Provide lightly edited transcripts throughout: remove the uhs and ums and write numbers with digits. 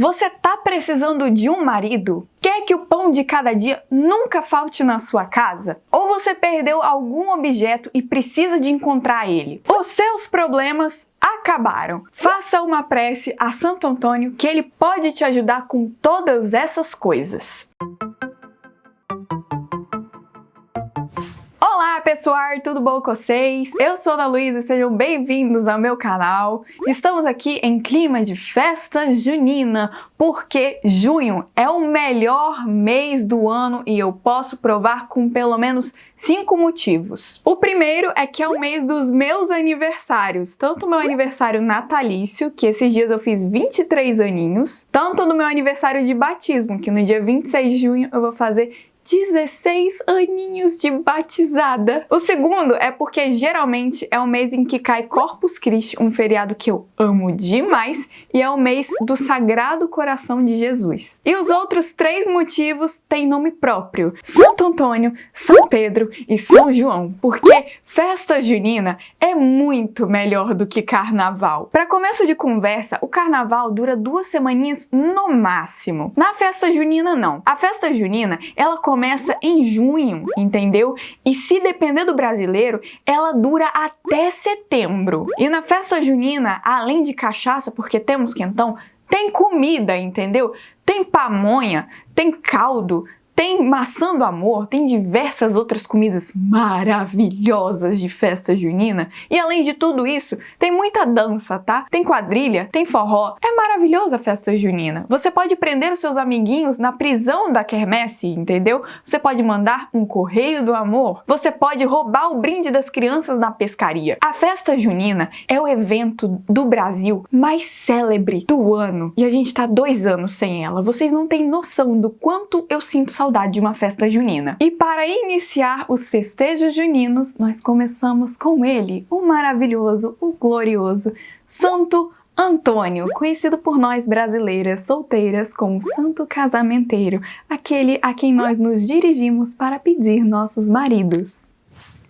Você tá precisando de um marido? Quer que o pão de cada dia nunca falte na sua casa? Ou você perdeu algum objeto e precisa de encontrar ele? Os seus problemas acabaram. Faça uma prece a Santo Antônio que ele pode te ajudar com todas essas coisas. Olá pessoal, tudo bom com vocês? Eu sou Ana Luísa e sejam bem-vindos ao meu canal. Estamos aqui em clima de festa junina, porque junho é o melhor mês do ano e eu posso provar com pelo menos 5 motivos. O primeiro é que é o mês dos meus aniversários, tanto o meu aniversário natalício, que esses dias eu fiz 23 aninhos, tanto no meu aniversário de batismo, que no dia 26 de junho eu vou fazer 16 aninhos de batizada. O segundo é porque geralmente é o mês em que cai Corpus Christi, um feriado que eu amo demais, e é o mês do Sagrado Coração de Jesus. E os outros 3 motivos têm nome próprio: Santo Antônio, São Pedro e São João, porque festa junina é muito melhor do que carnaval. Para começo de conversa, o carnaval dura 2 semaninhas no máximo. Na festa junina não. A festa junina, ela começa em junho, entendeu? E se depender do brasileiro, ela dura até setembro. E na festa junina, além de cachaça, porque temos quentão, tem comida, entendeu? Tem pamonha, tem caldo, tem maçã do amor, tem diversas outras comidas maravilhosas de festa junina. E além de tudo isso, tem muita dança, tá? Tem quadrilha, tem forró. É maravilhosa a festa junina. Você pode prender os seus amiguinhos na prisão da quermesse, entendeu? Você pode mandar um correio do amor. Você pode roubar o brinde das crianças na pescaria. A festa junina é o evento do Brasil mais célebre do ano. E a gente tá 2 anos sem ela. Vocês não têm noção do quanto eu sinto saudade de uma festa junina. E para iniciar os festejos juninos, nós começamos com ele, o maravilhoso, o glorioso Santo Antônio, conhecido por nós brasileiras solteiras como Santo Casamenteiro, aquele a quem nós nos dirigimos para pedir nossos maridos.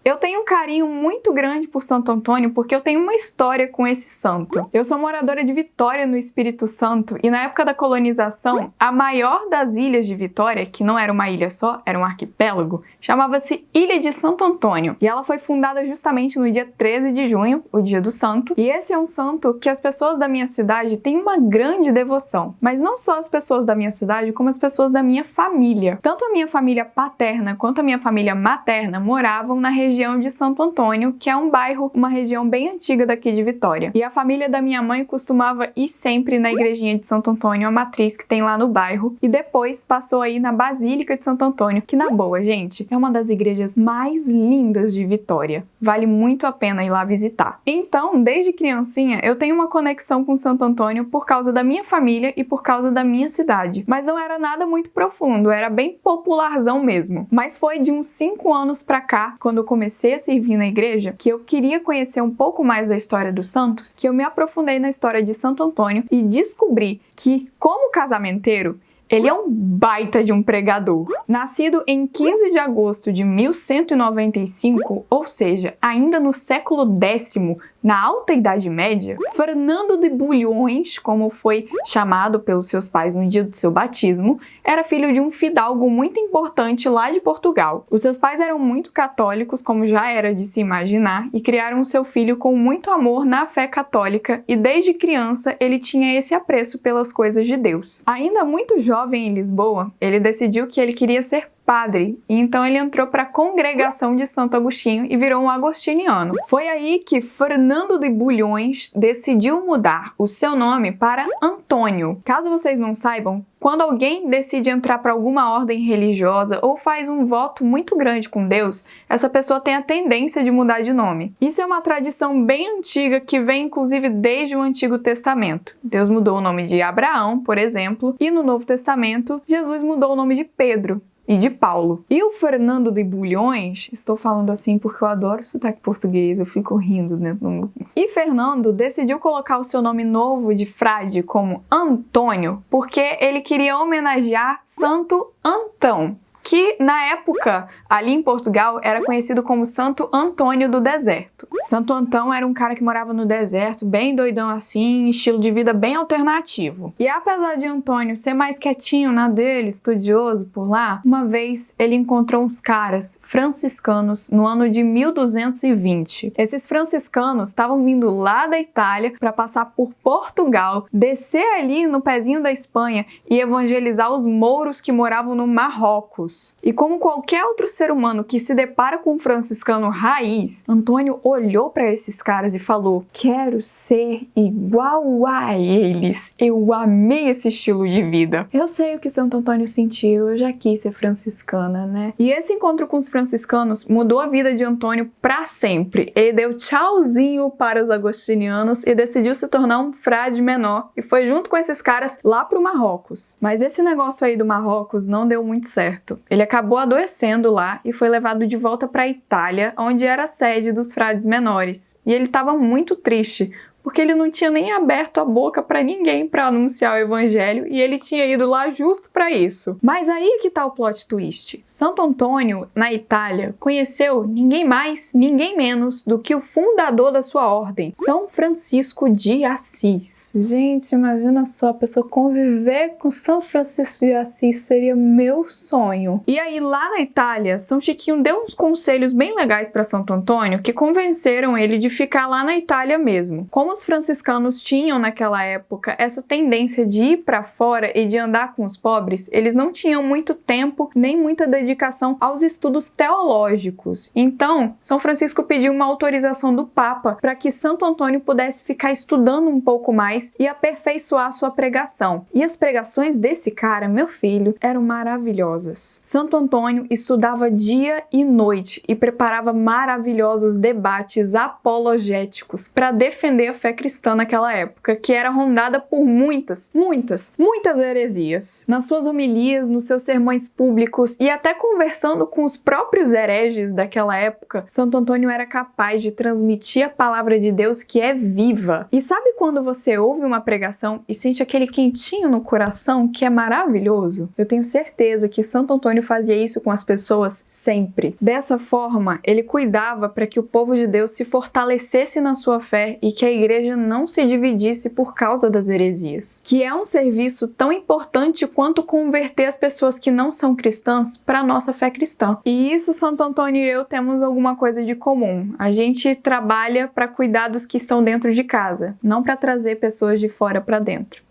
Eu tenho um carinho muito grande por Santo Antônio porque eu tenho uma história com esse santo. Eu sou moradora de Vitória, no Espírito Santo, e na época da colonização, a maior das ilhas de Vitória, que não era uma ilha só, era um arquipélago, chamava-se Ilha de Santo Antônio. E ela foi fundada justamente no dia 13 de junho, o dia do santo. E esse é um santo que as pessoas da minha cidade têm uma grande devoção. Mas não só as pessoas da minha cidade, como as pessoas da minha família. Tanto a minha família paterna quanto a minha família materna moravam na região de Santo Antônio, que é um bairro, uma região bem antiga daqui de Vitória. E a família da minha mãe costumava ir sempre na igrejinha de Santo Antônio, a matriz que tem lá no bairro, e depois passou aí na Basílica de Santo Antônio, que na boa, gente, é uma das igrejas mais lindas de Vitória. Vale muito a pena ir lá visitar. Então, desde criancinha, eu tenho uma conexão com Santo Antônio por causa da minha família e por causa da minha cidade. Mas não era nada muito profundo, era bem popularzão mesmo. Mas foi de uns 5 anos pra cá, quando eu comecei a servir na igreja, que eu queria conhecer um pouco mais da história dos santos, que eu me aprofundei na história de Santo Antônio e descobri que, como casamenteiro, ele é um baita de um pregador. Nascido em 15 de agosto de 1195, ou seja, ainda no século X, na Alta Idade Média, Fernando de Bulhões, como foi chamado pelos seus pais no dia do seu batismo, era filho de um fidalgo muito importante lá de Portugal. Os seus pais eram muito católicos, como já era de se imaginar, e criaram seu filho com muito amor na fé católica, e desde criança ele tinha esse apreço pelas coisas de Deus. Ainda muito jovem em Lisboa, ele decidiu que ele queria ser padre, e então ele entrou para a congregação de Santo Agostinho e virou um agostiniano. Foi aí que Fernando de Bulhões decidiu mudar o seu nome para Antônio. Caso vocês não saibam, quando alguém decide entrar para alguma ordem religiosa ou faz um voto muito grande com Deus, essa pessoa tem a tendência de mudar de nome. Isso é uma tradição bem antiga que vem inclusive desde o Antigo Testamento. Deus mudou o nome de Abraão, por exemplo, e no Novo Testamento, Jesus mudou o nome de Pedro e de Paulo. E o Fernando de Bulhões, estou falando assim porque eu adoro sotaque português, eu fico rindo dentro do meu... E Fernando decidiu colocar o seu nome novo de frade como Antônio, porque ele queria homenagear Santo Antão, que na época, ali em Portugal, era conhecido como Santo Antônio do Deserto. Santo Antão era um cara que morava no deserto, bem doidão assim, estilo de vida bem alternativo. E apesar de Antônio ser mais quietinho na dele, estudioso por lá, uma vez ele encontrou uns caras franciscanos no ano de 1220. Esses franciscanos estavam vindo lá da Itália para passar por Portugal, descer ali no pezinho da Espanha e evangelizar os mouros que moravam no Marrocos. E como qualquer outro ser humano que se depara com um franciscano raiz, Antônio olhou para esses caras e falou: quero ser igual a eles. Eu amei esse estilo de vida. Eu sei o que Santo Antônio sentiu, eu já quis ser franciscana, né? E esse encontro com os franciscanos mudou a vida de Antônio para sempre. Ele deu tchauzinho para os agostinianos e decidiu se tornar um frade menor e foi junto com esses caras lá pro Marrocos. Mas esse negócio aí do Marrocos não deu muito certo. Ele acabou adoecendo lá e foi levado de volta para a Itália, onde era a sede dos frades menores. E ele estava muito triste, porque ele não tinha nem aberto a boca para ninguém para anunciar o evangelho e ele tinha ido lá justo para isso. Mas aí é que tá o plot twist. Santo Antônio, na Itália, conheceu ninguém mais, ninguém menos do que o fundador da sua ordem, São Francisco de Assis. Gente, imagina só, a pessoa conviver com São Francisco de Assis seria meu sonho. E aí lá na Itália, São Chiquinho deu uns conselhos bem legais para Santo Antônio que convenceram ele de ficar lá na Itália mesmo. Como os franciscanos tinham naquela época essa tendência de ir para fora e de andar com os pobres, eles não tinham muito tempo nem muita dedicação aos estudos teológicos. Então, São Francisco pediu uma autorização do Papa para que Santo Antônio pudesse ficar estudando um pouco mais e aperfeiçoar sua pregação. E as pregações desse cara, meu filho, eram maravilhosas. Santo Antônio estudava dia e noite e preparava maravilhosos debates apologéticos para defender a fé cristã naquela época, que era rondada por muitas heresias. Nas suas homilias, nos seus sermões públicos e até conversando com os próprios hereges daquela época, Santo Antônio era capaz de transmitir a palavra de Deus que é viva. E sabe quando você ouve uma pregação e sente aquele quentinho no coração que é maravilhoso? Eu tenho certeza que Santo Antônio fazia isso com as pessoas sempre. Dessa forma, ele cuidava para que o povo de Deus se fortalecesse na sua fé e que a igreja não se dividisse por causa das heresias, que é um serviço tão importante quanto converter as pessoas que não são cristãs para a nossa fé cristã. E isso Santo Antônio e eu temos alguma coisa de comum. A gente trabalha para cuidar dos que estão dentro de casa, não para trazer pessoas de fora para dentro.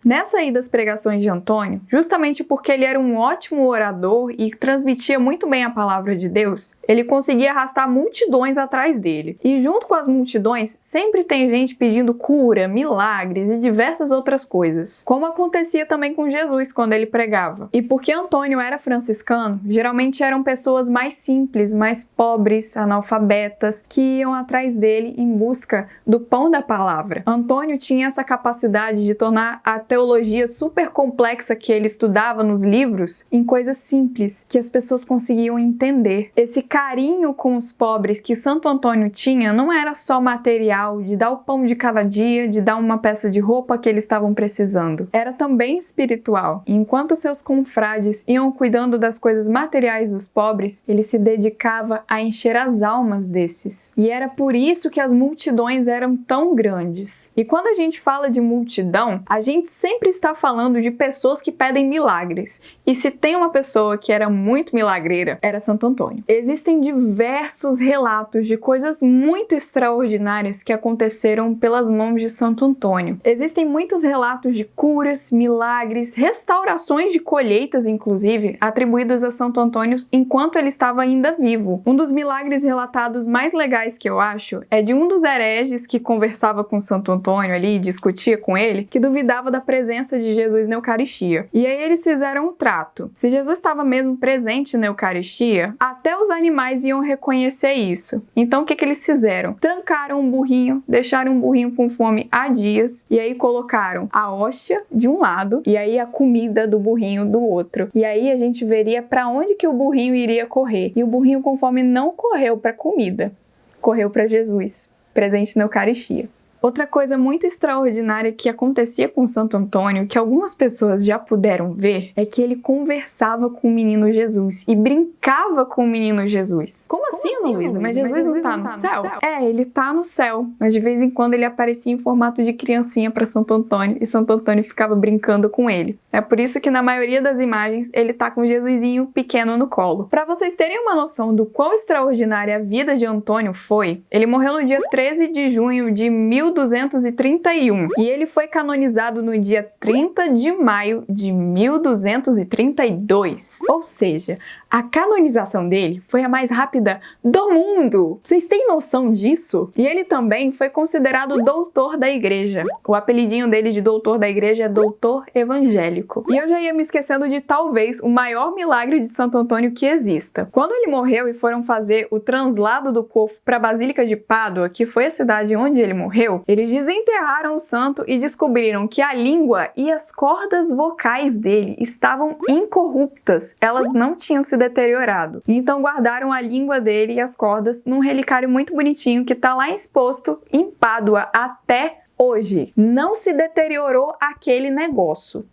Nessa aí das pregações de Antônio, justamente porque ele era um ótimo orador e transmitia muito bem a palavra de Deus, ele conseguia arrastar multidões atrás dele. E junto com as multidões, sempre tem gente pedindo cura, milagres e diversas outras coisas, como acontecia também com Jesus quando ele pregava. E porque Antônio era franciscano, geralmente eram pessoas mais simples, mais pobres, analfabetas, que iam atrás dele em busca do pão da palavra. Antônio tinha essa capacidade de tornar a teologia super complexa que ele estudava nos livros em coisas simples que as pessoas conseguiam entender. Esse carinho com os pobres que Santo Antônio tinha não era só material, de dar o pão de cada dia, de dar uma peça de roupa que eles estavam precisando. Era também espiritual. E enquanto seus confrades iam cuidando das coisas materiais dos pobres, ele se dedicava a encher as almas desses. E era por isso que as multidões eram tão grandes. E quando a gente fala de multidão, a gente sempre está falando de pessoas que pedem milagres. E se tem uma pessoa que era muito milagreira, era Santo Antônio. Existem diversos relatos de coisas muito extraordinárias que aconteceram pelas mãos de Santo Antônio. Existem muitos relatos de curas, milagres, restaurações de colheitas, inclusive, atribuídas a Santo Antônio enquanto ele estava ainda vivo. Um dos milagres relatados mais legais que eu acho é de um dos hereges que conversava com Santo Antônio ali, discutia com ele, que duvidava da presença de Jesus na Eucaristia. E aí eles fizeram um trato. Se Jesus estava mesmo presente na Eucaristia, até os animais iam reconhecer isso. Então o que eles fizeram? Trancaram um burrinho, deixaram um burrinho com fome há dias, e aí colocaram a hóstia de um lado e aí a comida do burrinho do outro. E aí a gente veria para onde que o burrinho iria correr. E o burrinho com fome não correu para comida, correu para Jesus, presente na Eucaristia. Outra coisa muito extraordinária que acontecia com Santo Antônio, que algumas pessoas já puderam ver, é que ele conversava com o menino Jesus e brincava com o menino Jesus. Como assim, Ana Luísa? Mas Jesus não tá no céu? É, ele tá no céu, mas de vez em quando ele aparecia em formato de criancinha para Santo Antônio e Santo Antônio ficava brincando com ele. É por isso que na maioria das imagens ele tá com o Jesusinho pequeno no colo. Para vocês terem uma noção do quão extraordinária a vida de Antônio foi, ele morreu no dia 13 de junho de 1231 e ele foi canonizado no dia 30 de maio de 1232. Ou seja, a canonização dele foi a mais rápida do mundo! Vocês têm noção disso? E ele também foi considerado doutor da igreja. O apelidinho dele de doutor da igreja é doutor evangélico. E eu já ia me esquecendo de talvez o maior milagre de Santo Antônio que exista. Quando ele morreu e foram fazer o translado do corpo para a Basílica de Pádua, que foi a cidade onde ele morreu, eles desenterraram o santo e descobriram que a língua e as cordas vocais dele estavam incorruptas. Elas não tinham se deteriorado. Então guardaram a língua dele e as cordas num relicário muito bonitinho que está lá exposto em Pádua até hoje. Não se deteriorou aquele negócio.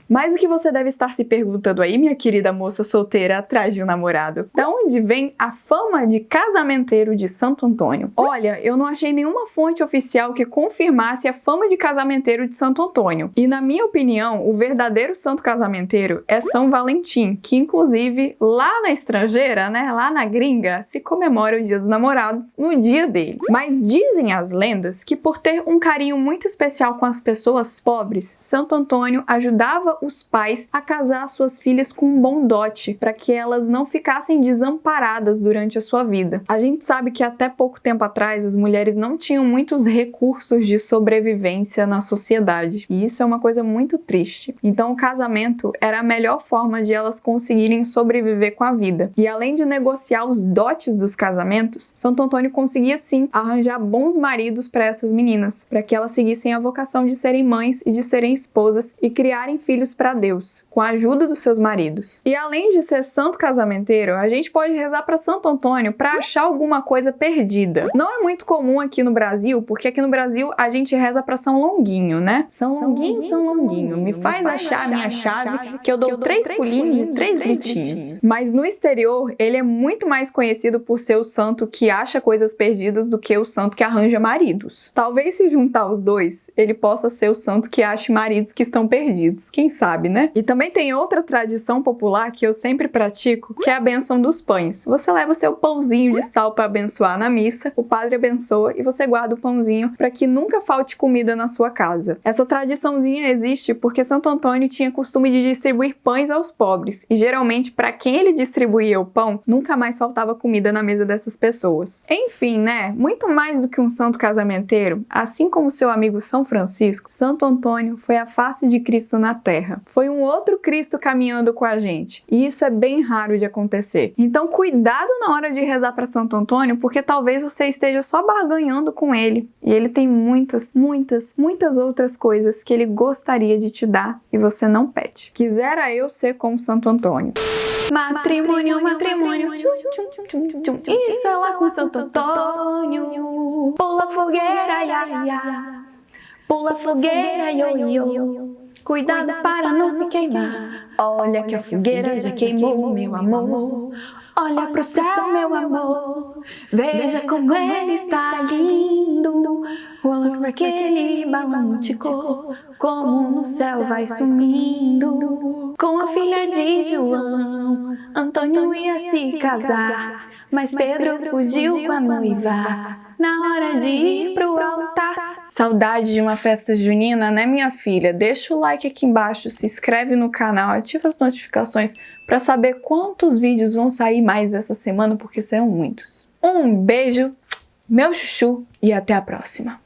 Mas o que você deve estar se perguntando aí, minha querida moça solteira atrás de um namorado? Da onde vem a fama de casamenteiro de Santo Antônio? Olha, eu não achei nenhuma fonte oficial que confirmasse a fama de casamenteiro de Santo Antônio. E na minha opinião, o verdadeiro santo casamenteiro é São Valentim, que inclusive lá na estrangeira, né, lá na gringa, se comemora o Dia dos Namorados no dia dele. Mas dizem as lendas que por ter um carinho muito especial com as pessoas pobres, Santo Antônio ajudava os pais a casar suas filhas com um bom dote, para que elas não ficassem desamparadas durante a sua vida. A gente sabe que até pouco tempo atrás as mulheres não tinham muitos recursos de sobrevivência na sociedade, e isso é uma coisa muito triste. Então o casamento era a melhor forma de elas conseguirem sobreviver com a vida. E além de negociar os dotes dos casamentos, Santo Antônio conseguia sim arranjar bons maridos para essas meninas, para que elas seguissem a vocação de serem mães e de serem esposas e criarem filhos para Deus, com a ajuda dos seus maridos. E além de ser santo casamenteiro, a gente pode rezar para Santo Antônio para achar alguma coisa perdida. Não é muito comum aqui no Brasil, porque aqui no Brasil a gente reza para São Longuinho, né? São Longuinho, me faz achar a minha chave, que eu dou 3 pulinhos e 3 gritinhos. Mas no exterior, ele é muito mais conhecido por ser o santo que acha coisas perdidas do que o santo que arranja maridos. Talvez se juntar os dois, ele possa ser o santo que ache maridos que estão perdidos. Quem sabe, né? E também tem outra tradição popular que eu sempre pratico, que é a bênção dos pães. Você leva o seu pãozinho de sal para abençoar na missa, o padre abençoa e você guarda o pãozinho para que nunca falte comida na sua casa. Essa tradiçãozinha existe porque Santo Antônio tinha costume de distribuir pães aos pobres e geralmente para quem ele distribuía o pão, nunca mais faltava comida na mesa dessas pessoas. Enfim, né? Muito mais do que um santo casamenteiro, assim como seu amigo São Francisco, Santo Antônio foi a face de Cristo na terra. Foi um outro Cristo caminhando com a gente. E isso é bem raro de acontecer. Então cuidado na hora de rezar para Santo Antônio, porque talvez você esteja só barganhando com ele. E ele tem muitas outras coisas que ele gostaria de te dar e você não pede. Quisera eu ser como Santo Antônio. Matrimônio, isso é lá com Santo Antônio. Pula fogueira, ia, ia. Pula fogueira, io, io. Cuidado para não se queimar. Olha que a fogueira já queimou, meu amor. Olha pro céu, meu amor. Veja como ele está lindo. Olha para aquele balão de cor, como no céu vai sumindo. Com a filha de João, Antônio ia se casar, mas Pedro fugiu com a noiva na hora de ir pro altar. Saudade de uma festa junina, né, minha filha? Deixa o like aqui embaixo, se inscreve no canal, ativa as notificações para saber quantos vídeos vão sair mais essa semana, porque serão muitos. Um beijo, meu chuchu, e até a próxima!